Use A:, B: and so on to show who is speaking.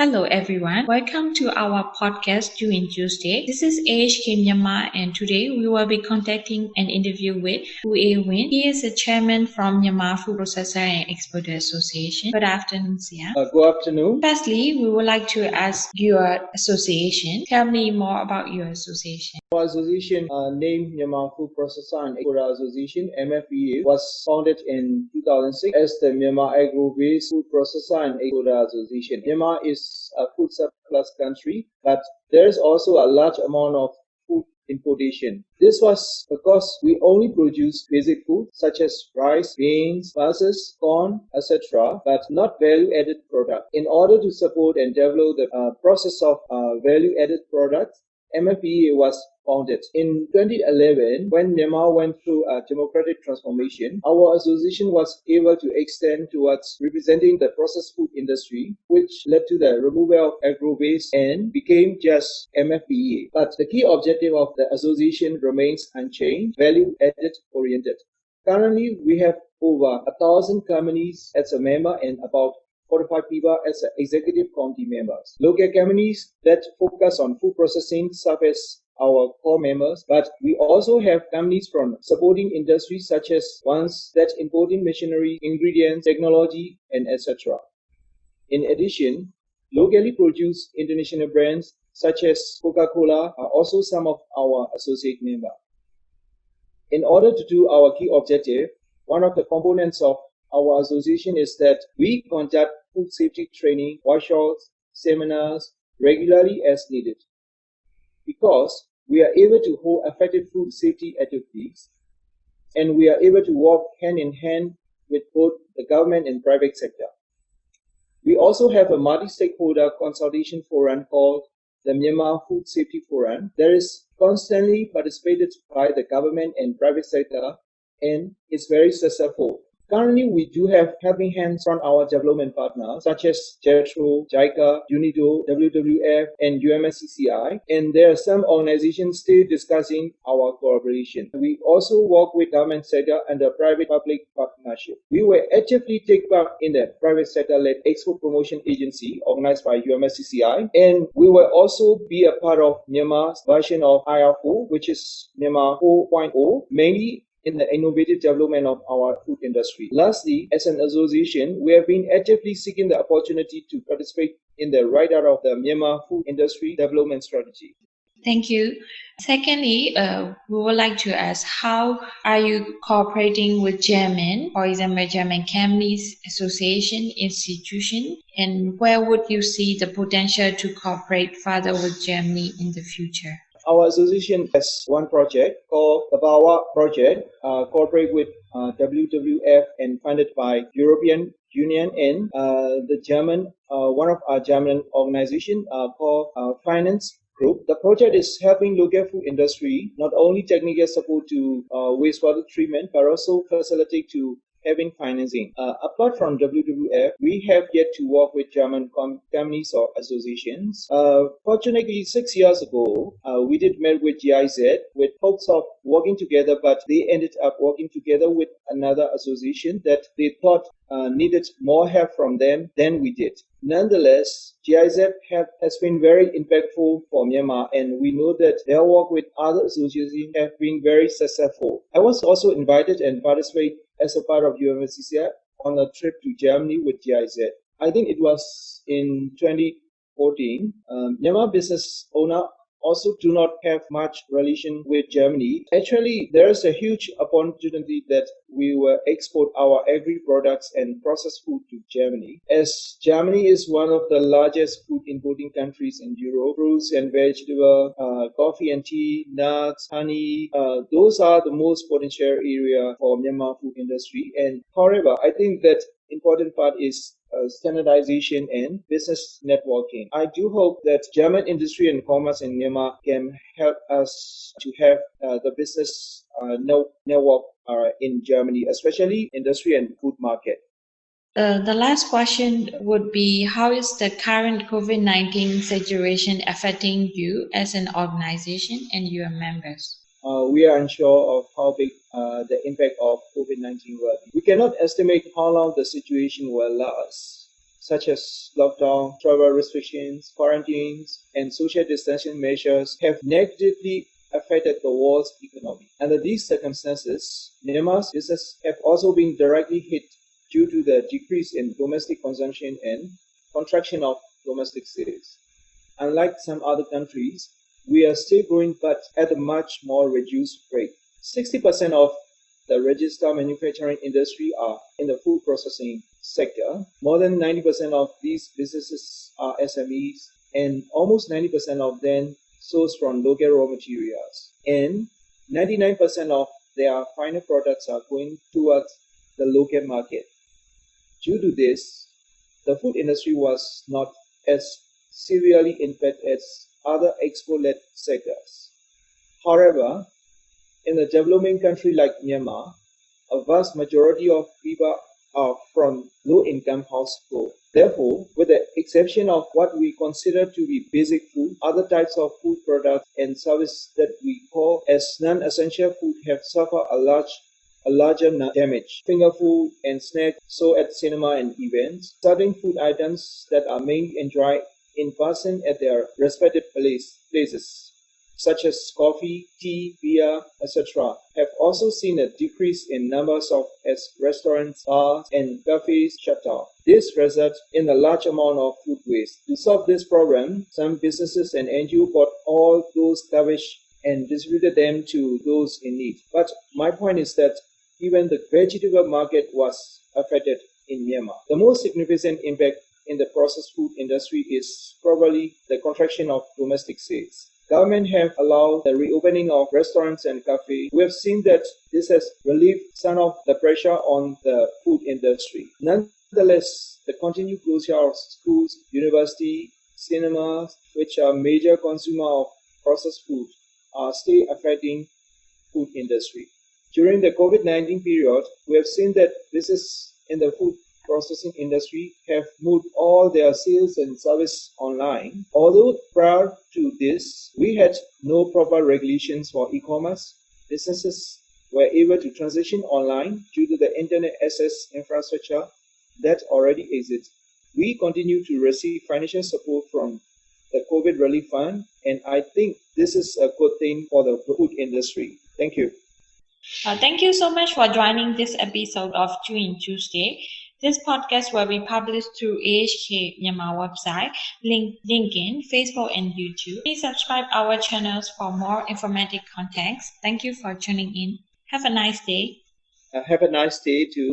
A: Hello everyone, welcome to our podcast Doing Tuesday. This is AHK Myanmar and today we will be conducting an interview with Mr.Aye Win. He is a chairman from Myanmar Food Processor and Exporter Association. Good afternoon, Sia.
B: Good afternoon.
A: Firstly, we would like to ask your association. Tell me more about your association.
B: Our association, named Myanmar Food Processor and Exporter Association (MFPEA), was founded in 2006 as the Myanmar Agro-Based Food Processor and Exporter Association. Myanmar is a food surplus country, but there is also a large amount of food importation. This was because we only produce basic food such as rice, beans, pulses, corn, etc., but not value-added products. In order to support and develop the process of value-added products, MFPEA was founded. In 2011, when Myanmar went through a democratic transformation, our association was able to extend towards representing the processed food industry, which led to the removal of agro-base and became just MFPEA. But the key objective of the association remains unchanged, value-added oriented. Currently, we have over 1,000 companies as a member and about 45 people as executive committee members. Local companies that focus on food processing serve as our core members, but we also have companies from supporting industries such as ones that importing machinery, ingredients, technology, and etc. In addition, locally produced international brands such as Coca-Cola are also some of our associate members. In order to do our key objective, one of the components of our association is that we conduct food safety training, workshops, seminars regularly as needed. Because we are able to hold effective food safety activities and we are able to work hand in hand with both the government and private sector. We also have a multi-stakeholder consultation forum called the Myanmar Food Safety Forum that is constantly participated by the government and private sector and is very successful. Currently, we do have helping hands from our development partners such as JETRO, JICA, UNIDO, WWF, and UMFPEA, and there are some organizations still discussing our cooperation. We also work with government sector and the private-public partnership. We will actively take part in the private sector-led export promotion agency organized by UMFPEA, and we will also be a part of Myanmar's version of IR4, which is Myanmar 4.0, mainly in the innovative development of our food industry. Lastly, as an association, we have been actively seeking the opportunity to participate in the write-out of the Myanmar food industry development strategy.
A: Thank you. Secondly, we would like to ask, how are you cooperating with German, for example, German companies, association, institution, and where would you see the potential to cooperate further with Germany in the future?
B: Our association has one project called the BAWA project, cooperate with WWF and funded by European Union and the German, one of our German organization called Finance Group. The project is helping local food industry not only technical support to wastewater treatment, but also facilitate to having financing. Apart from WWF, we have yet to work with German companies or associations. Fortunately, 6 years ago, we did meet with GIZ with hopes of working together, but they ended up working together with another association that they thought needed more help from them than we did. Nonetheless, GIZ has been very impactful for Myanmar, and we know that their work with other associations have been very successful. I was also invited and participated as a part of UMFPEA on a trip to Germany with GIZ. I think it was in 2014. Myanmar business owner also do not have much relation with Germany. Actually, there is a huge opportunity that we will export our agri products and processed food to Germany. As Germany is one of the largest food importing countries in Europe, fruits and vegetables, coffee and tea, nuts, honey, those are the most potential area for Myanmar food industry. And however, I think that important part is standardization and business networking. I do hope that German industry and commerce in Myanmar can help us to have the business network in Germany, especially industry and food market.
A: The last question would be, how is the current COVID-19 situation affecting you as an organization and your members?
B: We are unsure of how big the impact of COVID-19 will be. We cannot estimate how long the situation will last. such as lockdown, travel restrictions, quarantines, and social distancing measures have negatively affected the world's economy. Under these circumstances, Myanmar's businesses have also been directly hit due to the decrease in domestic consumption and contraction of domestic sales. Unlike some other countries, we are still growing but at a much more reduced rate. 60% of the registered manufacturing industry are in the food processing sector. More than 90% of these businesses are SMEs, and almost 90% of them source from local raw materials. And 99% of their final products are going towards the local market. Due to this, the food industry was not as severely impacted as other export-led sectors. However, in a developing country like Myanmar, a vast majority of people are from low-income households. Therefore, with the exception of what we consider to be basic food, other types of food products and services that we call as non-essential food have suffered a larger damage. Finger food and snacks sold at cinema and events, certain food items that are made and dried in person at their respective places, such as coffee, tea, beer, etc., have also seen a decrease in numbers of as restaurants, bars, and cafes shut down. This results in a large amount of food waste. To solve this problem, some businesses and NGOs bought all those garbage and distributed them to those in need. But my point is that even the vegetable market was affected in Myanmar. The most significant impact in the processed food industry is probably the contraction of domestic sales. Government have allowed the reopening of restaurants and cafes. We have seen that this has relieved some of the pressure on the food industry. Nonetheless, the continued closure of schools, universities, cinemas, which are major consumers of processed food, are still affecting food industry. During the COVID-19 period, we have seen that businesses in the food processing industry have moved all their sales and service online. Although prior to this, we had no proper regulations for e-commerce, businesses were able to transition online due to the internet access infrastructure that already exists. We continue to receive financial support from the COVID Relief Fund, and I think this is a good thing for the food industry. Thank you.
A: Thank you so much for joining this episode of Twin Tuesday. This podcast will be published through AHK Myanmar website, LinkedIn, Facebook, and YouTube. Please subscribe our channels for more informative content. Thank you for tuning in. Have a nice day.
B: Have a nice day too.